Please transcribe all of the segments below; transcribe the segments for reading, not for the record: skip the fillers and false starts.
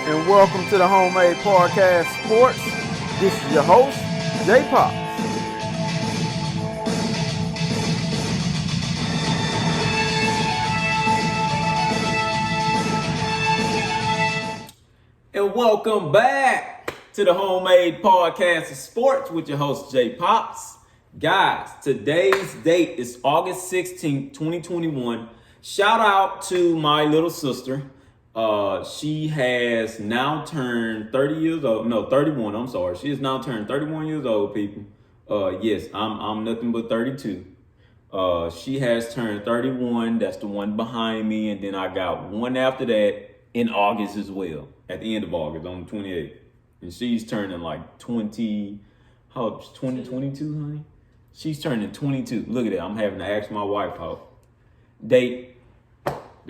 and welcome to the Homemade Podcast Sports. This is your host, Jay Pops. And welcome back to the Homemade Podcast of Sports with your host, Jay Pops. Guys, today's date is August 16th, 2021. Shout out to my little sister. She has now turned 31. I'm sorry. She has now turned 31 years old, people. Yes, I'm nothing but 32. She has turned 31. That's the one behind me. And then I got one after that in August as well. At the end of August, on the 28th. And she's turning like 22, honey? She's turning 22. Look at that. I'm having to ask my wife how. They're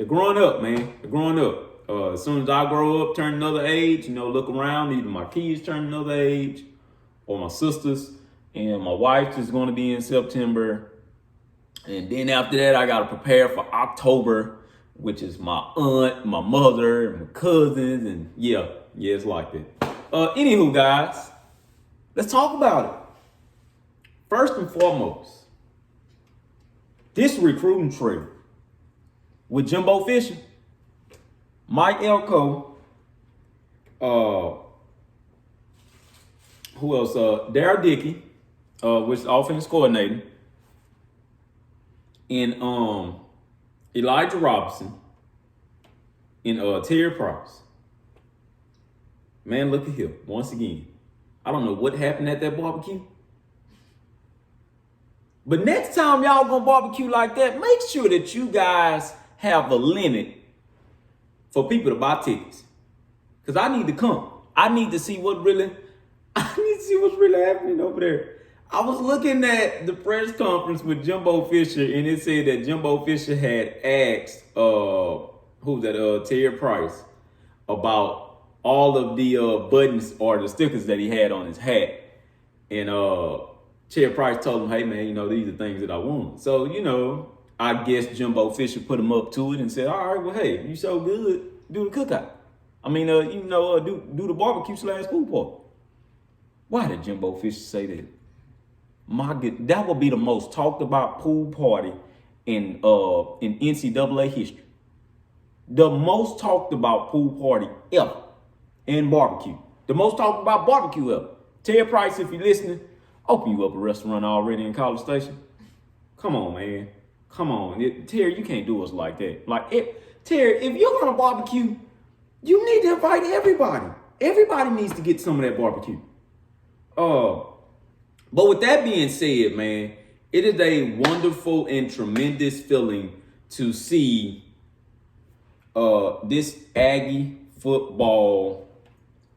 growing up, man. They're growing up. As soon as I grow up, turn another age, look around, either my kids turn another age or my sisters. And my wife is going to be in September. And then after that, I got to prepare for October, which is my aunt, my mother, and my cousins. And yeah, it's like that. Anywho, guys, let's talk about it. First and foremost, this recruiting trail with Jimbo Fisher, Mike Elko, who else? Darryl Dickey, which is offense coordinator, and Elijah Robinson, and Terry Price. Man, look at him once again. I don't know what happened at that barbecue. But next time y'all gonna barbecue like that, make sure that you guys have a limit for people to buy tickets. Because I need to come. I need to see what's really happening over there. I was looking at the press conference with Jimbo Fisher, and it said that Jimbo Fisher had asked Terry Price about all of the buttons or the stickers that he had on his hat. And Terry Price told him, hey man, these are things that I want. So, I guess Jimbo Fisher put him up to it and said, all right, well, hey, you so good, do the cookout. Do the barbecue / pool party. Why did Jimbo Fisher say that? My good, that would be the most talked about pool party in NCAA history. The most talked about pool party ever in barbecue. The most talked about barbecue ever. Terry Price, if you're listening, open you up a restaurant already in College Station. Come on, man. Come on. Terry, you can't do us like that. Terry, if you're going to barbecue, you need to invite everybody. Everybody needs to get some of that barbecue. But with that being said, man, it is a wonderful and tremendous feeling to see this Aggie football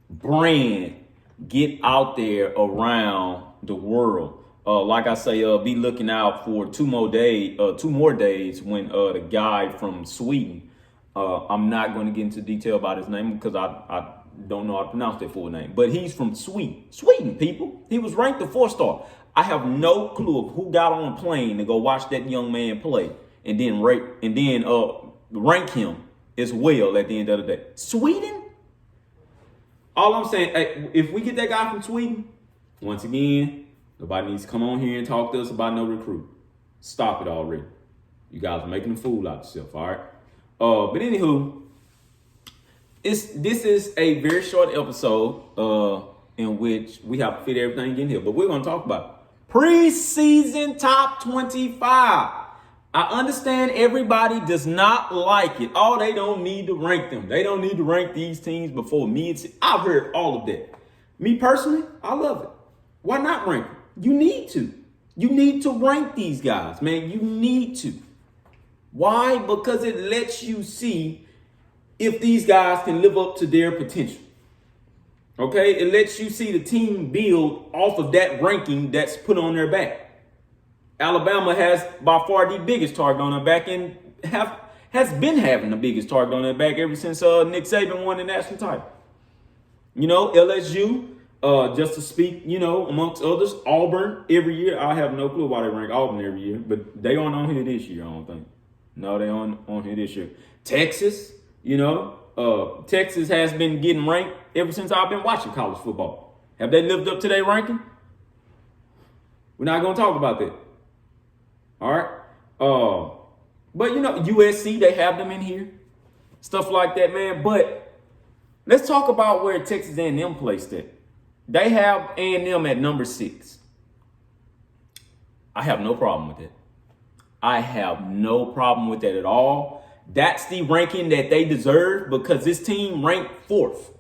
brand get out there around the world. Like I say, be looking out for two more days when the guy from Sweden, I'm not going to get into detail about his name because I don't know how to pronounce that full name, but he's from Sweden, people. He was ranked a 4-star. I have no clue of who got on a plane to go watch that young man play and then rank him as well at the end of the day. Sweden? All I'm saying, hey, if we get that guy from Sweden, once again, nobody needs to come on here and talk to us about no recruit. Stop it already. You guys are making a fool out of yourself, all right? But anywho, this is a very short episode in which we have to fit everything in here. But we're going to talk about preseason top 25. I understand everybody does not like it. Oh, they don't need to rank them. They don't need to rank these teams before me. I've heard all of that. Me personally, I love it. Why not rank them? You need to. You need to rank these guys, man. You need to. Why? Because it lets you see if these guys can live up to their potential. Okay? It lets you see the team build off of that ranking that's put on their back. Alabama has by far the biggest target on their back and has been having the biggest target on their back ever since Nick Saban won the national title. LSU, just to speak, amongst others, Auburn every year. I have no clue why they rank Auburn every year, but they aren't on here this year, I don't think. No, they aren't on here this year. Texas, Texas has been getting ranked ever since I've been watching college football. Have they lived up to their ranking? We're not going to talk about that. All right. But USC, they have them in here. Stuff like that, man. But let's talk about where Texas A&M placed it. They have A&M at number 6. I have no problem with it. I have no problem with that at all. That's the ranking that they deserve because this team ranked 4th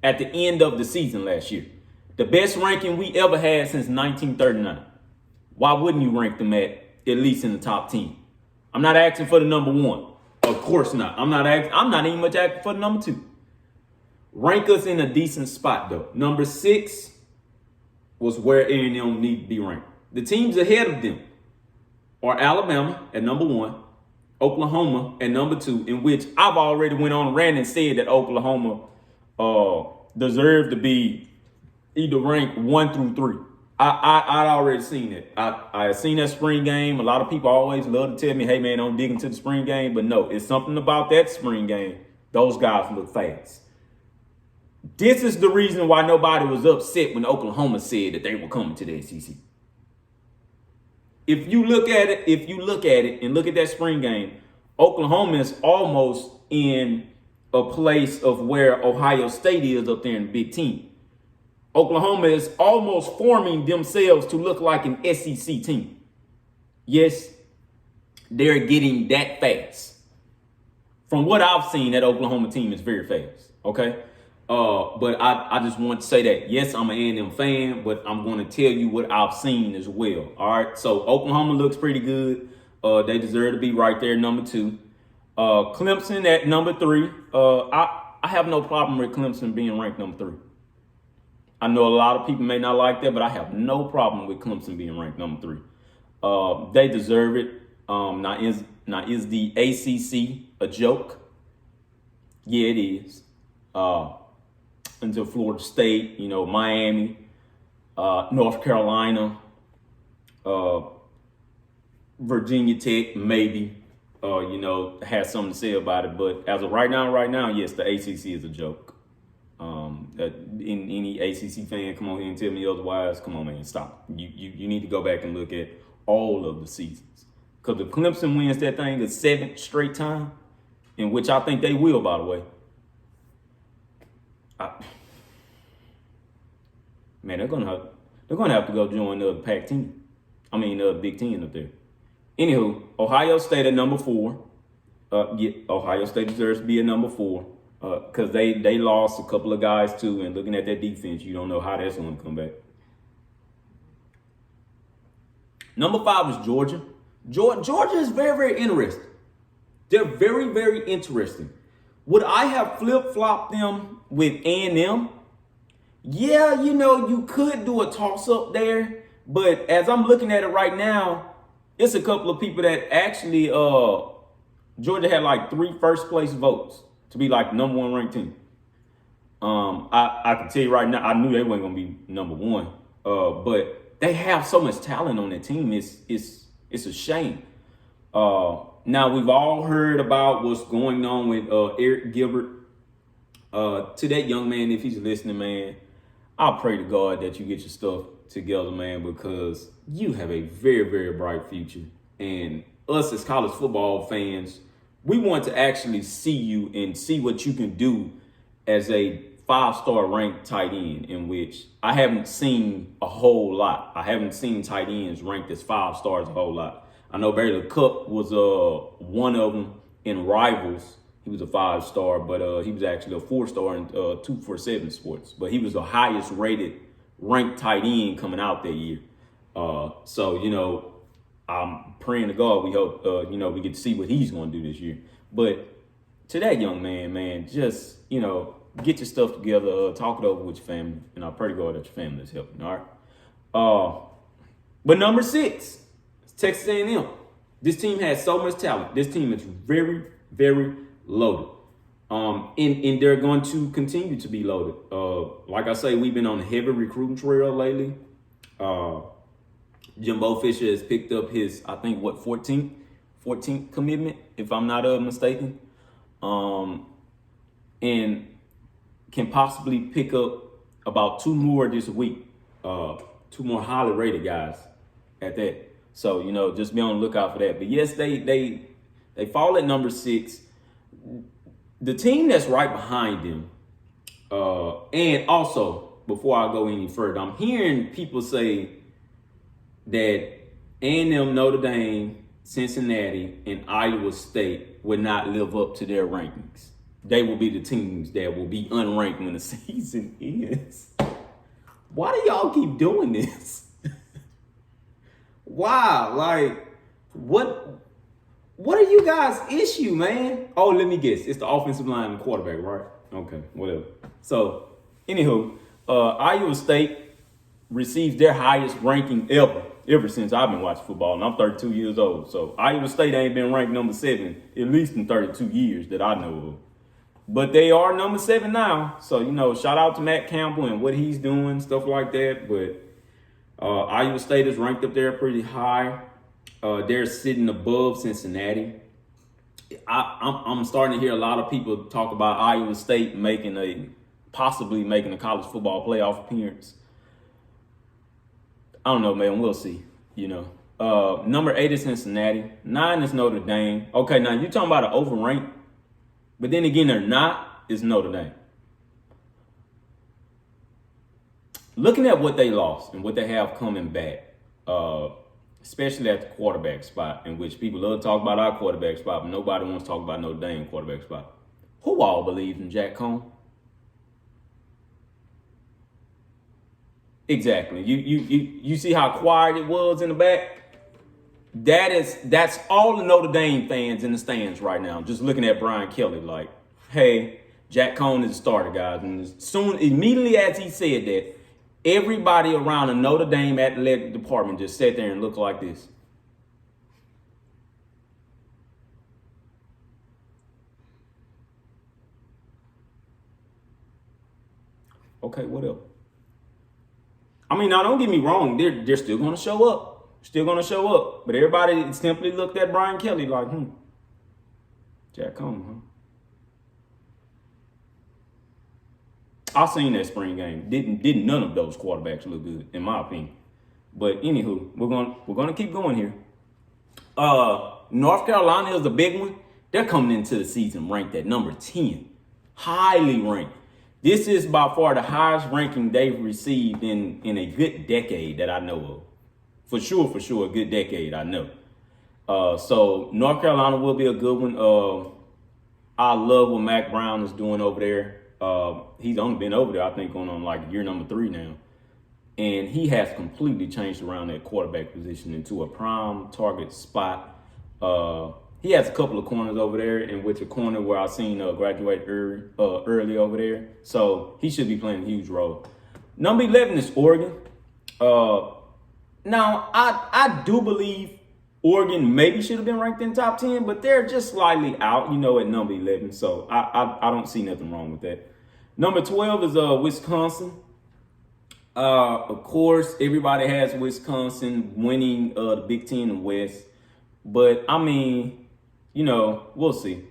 at the end of the season last year. The best ranking we ever had since 1939. Why wouldn't you rank them at least in the top 10? I'm not asking for the number 1. Of course not. I'm not even much asking for the number 2. Rank us in a decent spot though. Number 6 was where A&M need to be ranked. The teams ahead of them are Alabama at number 1, Oklahoma at number 2, in which I've already went on a rant and said that Oklahoma deserved to be either ranked 1 through 3. I'd already seen it. I had seen that spring game. A lot of people always love to tell me, hey, man, don't dig into the spring game. But no, it's something about that spring game. Those guys look fast. This is the reason why nobody was upset when Oklahoma said that they were coming to the SEC. If you look at it and look at that spring game, Oklahoma is almost in a place of where Ohio State is up there in the Big Ten. Oklahoma is almost forming themselves to look like an SEC team. Yes, they're getting that fast. From what I've seen, that Oklahoma team is very fast. Okay. But I just want to say that, yes, I'm an A&M fan, but I'm going to tell you what I've seen as well. All right. So Oklahoma looks pretty good. They deserve to be right there, number 2. Clemson at number 3. I have no problem with Clemson being ranked number 3. I know a lot of people may not like that, but I have no problem with Clemson being ranked number 3. They deserve it. Now is the ACC a joke? Yeah, it is. Until Florida State, Miami, North Carolina, Virginia Tech, maybe, has something to say about it. But as of right now, yes, the ACC is a joke. Any ACC fan, come on here and tell me otherwise. Come on, man, stop. You need to go back and look at all of the seasons. Because if Clemson wins that thing a 7th straight time, in which I think they will, by the way, man, they're gonna have to go join the Pac team. The Big Ten up there. Anywho, Ohio State at number 4. Ohio State deserves to be at number 4 because they lost a couple of guys too. And looking at that defense, you don't know how that's going to come back. Number 5 is Georgia. Georgia is very, very interesting. They're very, very interesting. Would I have flip-flopped them with A&M? Yeah, you could do a toss-up there. But as I'm looking at it right now, it's a couple of people that actually, Georgia had like 3 first-place votes to be like number 1 ranked team. I can tell you right now, I knew they weren't going to be number 1. But they have so much talent on that team. It's a shame. Now, we've all heard about what's going on with Eric Gilbert. To that young man, if he's listening, man, I pray to God that you get your stuff together, man, because you have a very, very bright future. And us as college football fans, we want to actually see you and see what you can do as a 5-star ranked tight end, in which I haven't seen a whole lot. I haven't seen tight ends ranked as 5 stars a whole lot. I know Baylor Cupp was one of them in Rivals. He was a 5-star, but he was actually a 4-star in 247 Sports. But he was the highest rated ranked tight end coming out that year. So, I'm praying to God we hope, we get to see what he's going to do this year. But to that young man, just, get your stuff together, talk it over with your family, and I pray to God that your family is helping, all right? But number 6, Texas A&M. This team has so much talent. This team is very, very loaded. And they're going to continue to be loaded. Like I say, we've been on a heavy recruiting trail lately. Jimbo Fisher has picked up his, I think, 14th commitment, if I'm not mistaken. and can possibly pick up about 2 more this week. 2 more highly rated guys at that. So, just be on the lookout for that. But yes, they fall at number 6. The team that's right behind them, and also, before I go any further, I'm hearing people say that A&M, Notre Dame, Cincinnati, and Iowa State would not live up to their rankings. They will be the teams that will be unranked when the season ends. Why do y'all keep doing this? Why? Like, what are you guys' issue, man? Oh, let me guess. It's the offensive line and quarterback, right? Okay, whatever. So, anywho, Iowa State receives their highest ranking ever since I've been watching football, and I'm 32 years old. So, Iowa State ain't been ranked number 7 at least in 32 years that I know of. But they are number 7 now. So, shout out to Matt Campbell and what he's doing, stuff like that. But Iowa State is ranked up there pretty high. They're sitting above Cincinnati. I'm starting to hear a lot of people talk about Iowa State possibly making a college football playoff appearance. I don't know, man. We'll see. Number 8 is Cincinnati. 9 is Notre Dame. Okay, now you're talking about an overranked. But then again, they're not, is Notre Dame. Looking at what they lost and what they have coming back, especially at the quarterback spot, in which people love to talk about our quarterback spot, but nobody wants to talk about Notre Dame quarterback spot. Who all believes in Jack Cohn? Exactly. You see how quiet it was in the back? That's all the Notre Dame fans in the stands right now, just looking at Brian Kelly like, hey, Jack Cohn is the starter, guys. And immediately as he said that, everybody around the Notre Dame athletic department just sat there and looked like this. Okay, what else? I mean, now don't get me wrong, they're still going to show up. Still going to show up. But everybody simply looked at Brian Kelly like, Jack Cohn, I seen that spring game. Didn't none of those quarterbacks look good, in my opinion. But anywho, we're gonna keep going here. North Carolina is the big one. They're coming into the season ranked at number 10. Highly ranked. This is by far the highest ranking they've received in a good decade that I know of. For sure, a good decade, I know. So North Carolina will be a good one. I love what Mac Brown is doing over there. He's only been over there, I think, on like year number 3 now. And he has completely changed around that quarterback position into a prime target spot. He has a couple of corners over there, in which a corner where I seen graduate early over there. So he should be playing a huge role. Number 11 is Oregon. Now, I do believe Oregon maybe should have been ranked in top 10, but they're just slightly out, at number 11. So I don't see nothing wrong with that. Number 12 is Wisconsin. Of course, everybody has Wisconsin winning the Big Ten in the West. But, I mean, we'll see.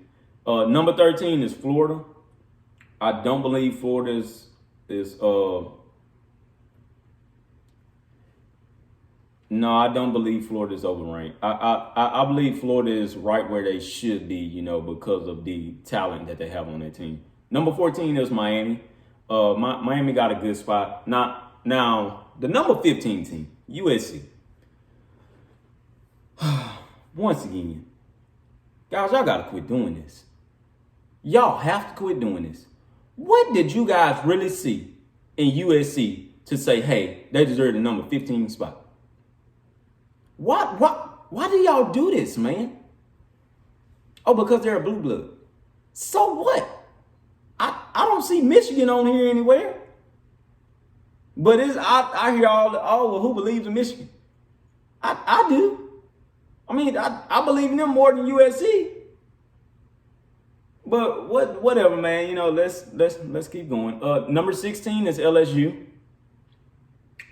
Number 13 is Florida. I don't believe Florida is No, I don't believe Florida is overranked. I believe Florida is right where they should be, because of the talent that they have on their team. Number 14 is Miami. Miami got a good spot. Now, the number 15 team, USC. Once again, guys, y'all got to quit doing this. Y'all have to quit doing this. What did you guys really see in USC to say, hey, they deserve the number 15 spot? Why do y'all do this, man? Oh, because they're a blue blood. So what? I don't see Michigan on here anywhere. But I hear well, who believes in Michigan? I do. I mean, I believe in them more than USC. But whatever, man. Let's keep going. Number 16 is LSU.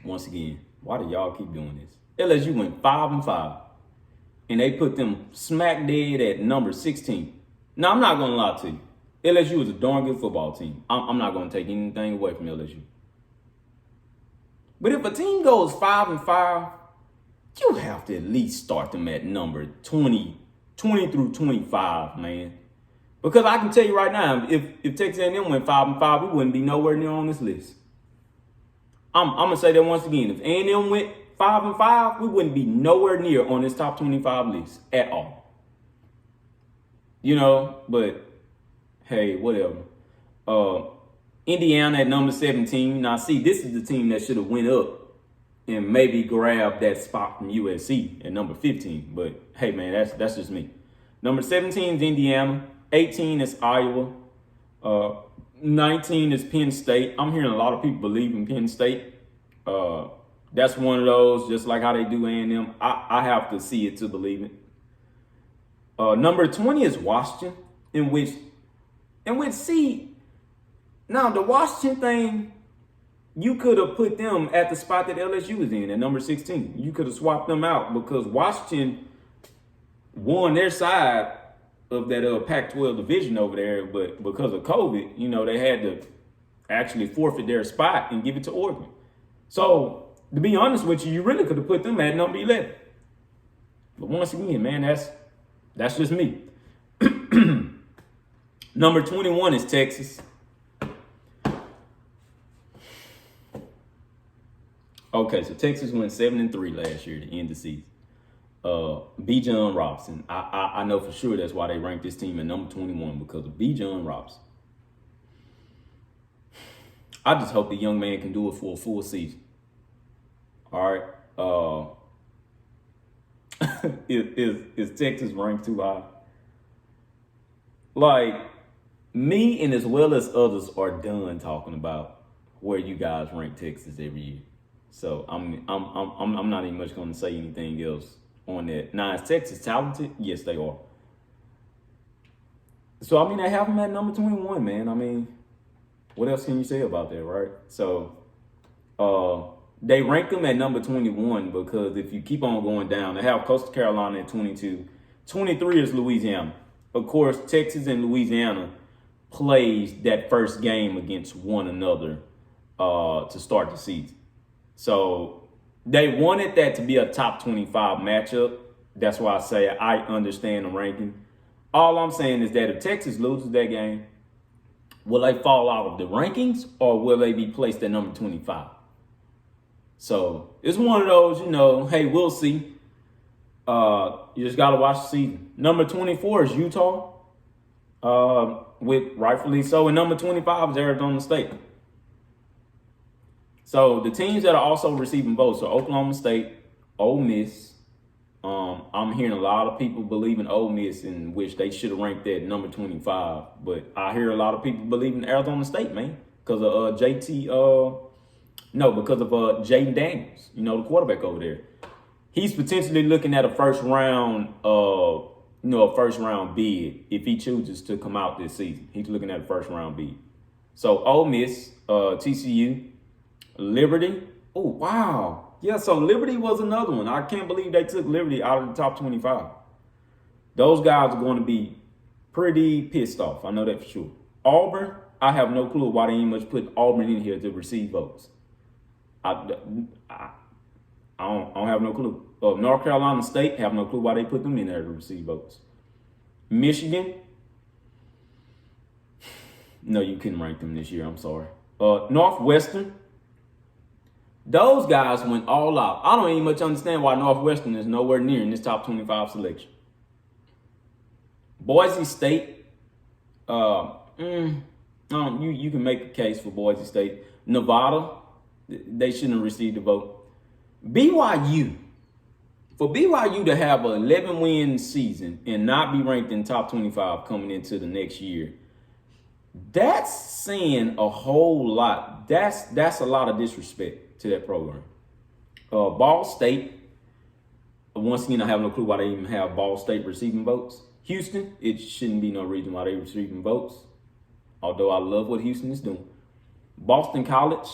Once again, why do y'all keep doing this? LSU went 5-5, and they put them smack dead at number 16. Now, I'm not going to lie to you. LSU is a darn good football team. I'm not going to take anything away from LSU. But if a team goes 5-5, you have to at least start them at number 20 through 25, man. Because I can tell you right now, if Texas A&M went 5-5, we wouldn't be nowhere near on this list. I'm gonna say that once again. If A&M went 5-5, we wouldn't be nowhere near on this top 25 list at all. You know, but hey, whatever. Indiana at number 17. Now, see, this is the team that should have went up and maybe grabbed that spot from USC at number 15. But hey, man, that's just me. Number 17 is Indiana. 18 is Iowa. 19 is Penn State. I'm hearing a lot of people believe in Penn State. That's one of those, just like how they do A&M. I have to see it to believe it. Number 20 is Washington, in which see, now the Washington thing, you could have put them at the spot that LSU is in at number 16. You could have swapped them out because Washington won their side of that Pac-12 division over there, but because of COVID, you know, they had to actually forfeit their spot and give it to Oregon. So, to be honest with you, you really could have put them at number 11. But once again, man, that's just me. Number 21 is Texas. Okay, so Texas went 7-3 last year to end the season. B. John Robinson. I know for sure that's why they ranked this team at number 21, because of B. John Robinson. I just hope the young man can do it for a full season. All right. Is Texas ranked too high? Like, me and as well as others are done talking about where you guys rank Texas every year. So I'm not even much going to say anything else on that. Now, is Texas talented? Yes, they are. So, I mean, they have them at number 21, man. I mean, what else can you say about that, right? So, they rank them at number 21 because if you keep on going down, they have Coastal Carolina at 22. 23 is Louisiana. Of course, Texas and Louisiana plays that first game against one another to start the season. So they wanted that to be a top 25 matchup. That's why I say I understand the ranking. All I'm saying is that if Texas loses that game, will they fall out of the rankings or will they be placed at number 25? So it's one of those, you know, hey, we'll see. You just got to watch the season. Number 24 is Utah, with rightfully so. And number 25 is Arizona State. So the teams that are also receiving votes are Oklahoma State, Ole Miss. I'm hearing a lot of people believe in Ole Miss, in which they should have ranked at number 25. But I hear a lot of people believe in Arizona State, man, because of because of Jaden Daniels, you know, the quarterback over there. He's potentially looking at a first round bid if he chooses to come out this season. He's looking at a first round bid. So Ole Miss, TCU, Liberty. Oh, wow. Yeah, so Liberty was another one. I can't believe they took Liberty out of the top 25. Those guys are going to be pretty pissed off. I know that for sure. Auburn, I have no clue why they ain't much put Auburn in here to receive votes. I don't have no clue. North Carolina State, have no clue why they put them in there to receive votes. Michigan, no, you couldn't rank them this year. I'm sorry. Northwestern, those guys went all out. I don't even much understand why Northwestern is nowhere near in this top 25 selection. Boise State, you can make a case for Boise State. Nevada, they shouldn't have received the vote. BYU, for BYU to have an 11-win season and not be ranked in top 25 coming into the next year, that's saying a whole lot. That's a lot of disrespect to that program. Ball State, once again, I have no clue why they even have Ball State receiving votes. Houston, it shouldn't be no reason why they're receiving votes, although I love what Houston is doing. Boston College,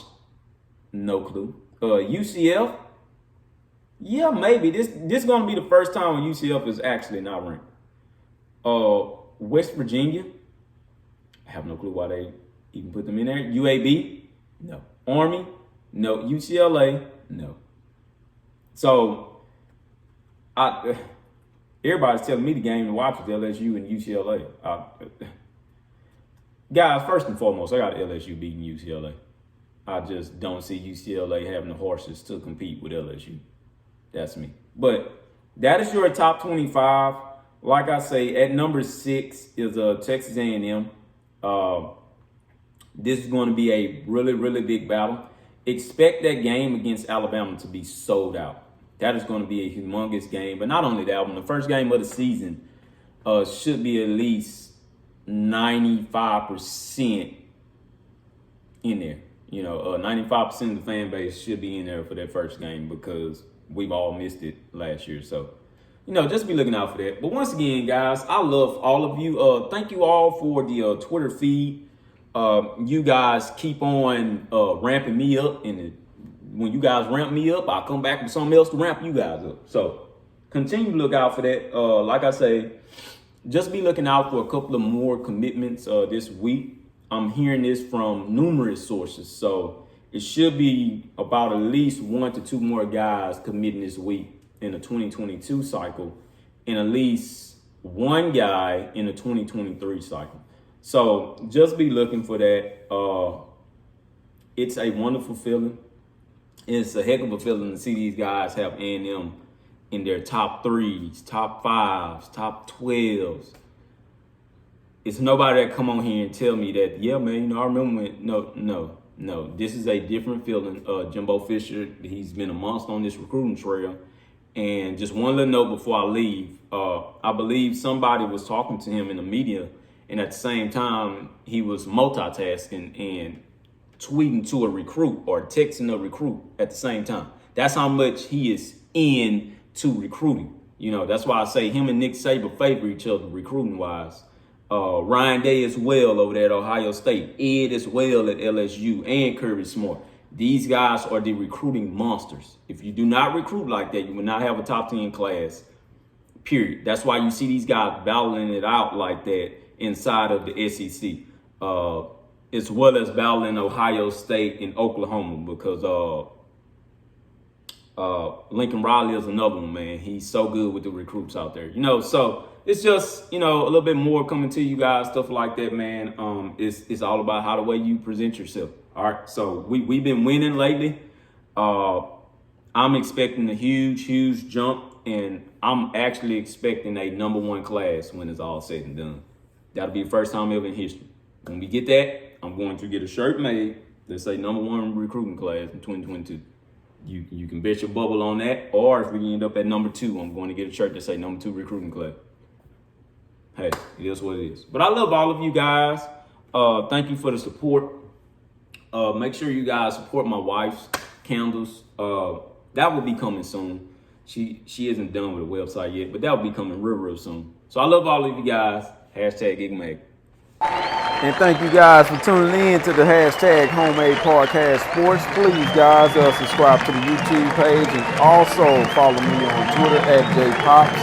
no clue. UCF, yeah, maybe. This is going to be the first time when UCF is actually not ranked. West Virginia, have no clue why they even put them in there. UAB, no. Army, no. UCLA, no. So, everybody's telling me the game to watch is LSU and UCLA. Guys, first and foremost, I got LSU beating UCLA. I just don't see UCLA having the horses to compete with LSU. That's me. But that is your top 25. Like I say, at number 6 is Texas A&M. This is going to be a really, really big battle. Expect that game against Alabama to be sold out. That is going to be a humongous game. But not only that, when the first game of the season should be at least 95% in there. 95% of the fan base should be in there for that first game because we've all missed it last year. So, just be looking out for that. But once again, guys, I love all of you. Thank you all for the Twitter feed. You guys keep on ramping me up. And when you guys ramp me up, I'll come back with something else to ramp you guys up. So continue to look out for that. Like I say, just be looking out for a couple of more commitments this week. I'm hearing this from numerous sources. So it should be about at least 1 to 2 more guys committing this week in the 2022 cycle, and at least 1 guy in the 2023 cycle. So just be looking for that. It's a wonderful feeling. It's a heck of a feeling to see these guys have A&M in their top 3s, top 5s, top 12s. It's nobody that come on here and tell me that, yeah, man, I remember when, no. This is a different feeling. Jimbo Fisher, he's been a monster on this recruiting trail. And just one little note before I leave, I believe somebody was talking to him in the media, and at the same time, he was multitasking and tweeting to a recruit or texting a recruit at the same time. That's how much he is into recruiting. That's why I say him and Nick Saban favor each other recruiting-wise. Ryan Day as well over there at Ohio State. Ed as well at LSU, and Kirby Smart. These guys are the recruiting monsters. If you do not recruit like that, you will not have a top 10 class, period. That's why you see these guys battling it out like that inside of the SEC, as well as battling Ohio State and Oklahoma, because Lincoln Riley is another one, man. He's so good with the recruits out there. So it's just, a little bit more coming to you guys, stuff like that, man. It's all about how the way you present yourself. All right, so we've been winning lately. I'm expecting a huge jump, and I'm actually expecting a number 1 class when it's all said and done. That'll be the first time ever in history. When we get that, I'm going to get a shirt made that say number 1 recruiting class in 2022. You can bet your bubble on that, or if we end up at number 2, I'm going to get a shirt that say number 2 recruiting class. Hey, it is what it is. But I love all of you guys. Thank you for the support. Make sure you guys support my wife's candles. That will be coming soon. She isn't done with the website yet, but that will be coming real soon. So I love all of you guys. #GigMag. And thank you guys for tuning in to the #Homemade Podcast Sports. Please, guys, subscribe to the YouTube page, and also follow me on Twitter @JPops,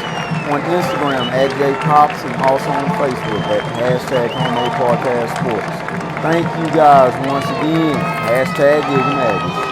on Instagram @JPops, and also on Facebook at #Homemade Podcast Sports. Thank you guys once again. #GigMag.